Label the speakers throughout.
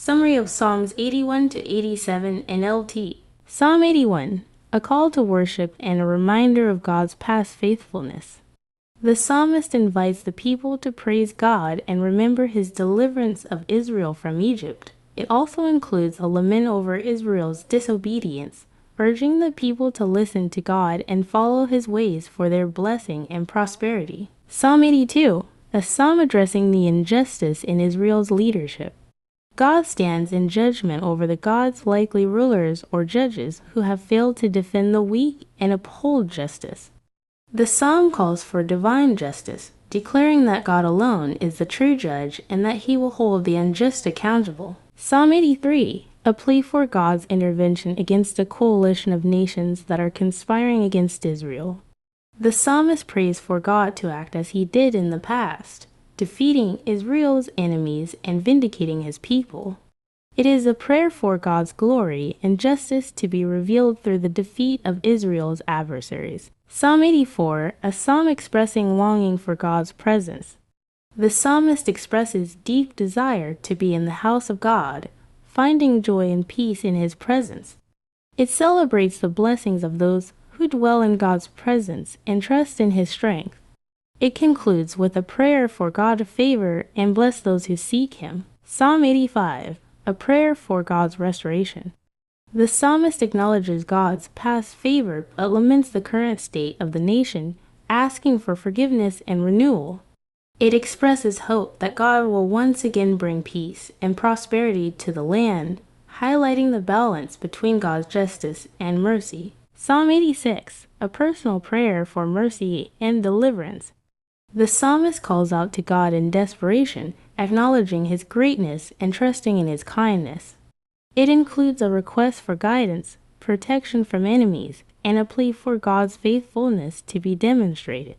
Speaker 1: Summary of Psalms 81 to 87 NLT. Psalm 81, a call to worship and a reminder of God's past faithfulness. The psalmist invites the people to praise God and remember his deliverance of Israel from Egypt. It also includes a lament over Israel's disobedience, urging the people to listen to God and follow his ways for their blessing and prosperity. Psalm 82, a psalm addressing the injustice in Israel's leadership. God stands in judgment over the God's likely rulers or judges who have failed to defend the weak and uphold justice. The psalm calls for divine justice, declaring that God alone is the true judge and that he will hold the unjust accountable. Psalm 83, a plea for God's intervention against a coalition of nations that are conspiring against Israel. The psalmist prays for God to act as he did in the past, defeating Israel's enemies and vindicating his people. It is a prayer for God's glory and justice to be revealed through the defeat of Israel's adversaries. Psalm 84, a psalm expressing longing for God's presence. The psalmist expresses deep desire to be in the house of God, finding joy and peace in his presence. It celebrates the blessings of those who dwell in God's presence and trust in his strength. It concludes with a prayer for God to favor and bless those who seek him. Psalm 85, a prayer for God's restoration. The psalmist acknowledges God's past favor but laments the current state of the nation, asking for forgiveness and renewal. It expresses hope that God will once again bring peace and prosperity to the land, highlighting the balance between God's justice and mercy. Psalm 86, a personal prayer for mercy and deliverance. The psalmist calls out to God in desperation, acknowledging his greatness and trusting in his kindness. It includes a request for guidance, protection from enemies, and a plea for God's faithfulness to be demonstrated.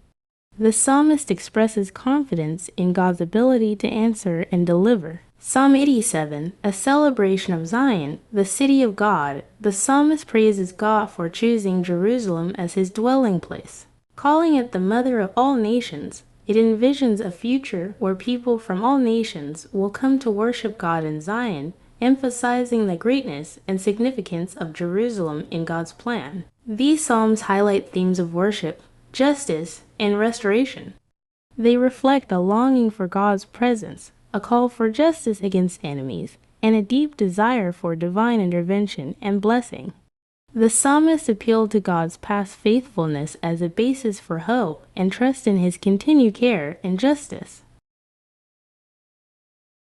Speaker 1: The psalmist expresses confidence in God's ability to answer and deliver. Psalm 87, a celebration of Zion, the city of God. The psalmist praises God for choosing Jerusalem as his dwelling place. Calling it the mother of all nations, it envisions a future where people from all nations will come to worship God in Zion, emphasizing the greatness and significance of Jerusalem in God's plan. These psalms highlight themes of worship, justice, and restoration. They reflect a longing for God's presence, a call for justice against enemies, and a deep desire for divine intervention and blessing. The psalmist appealed to God's past faithfulness as a basis for hope and trust in his continued care and justice.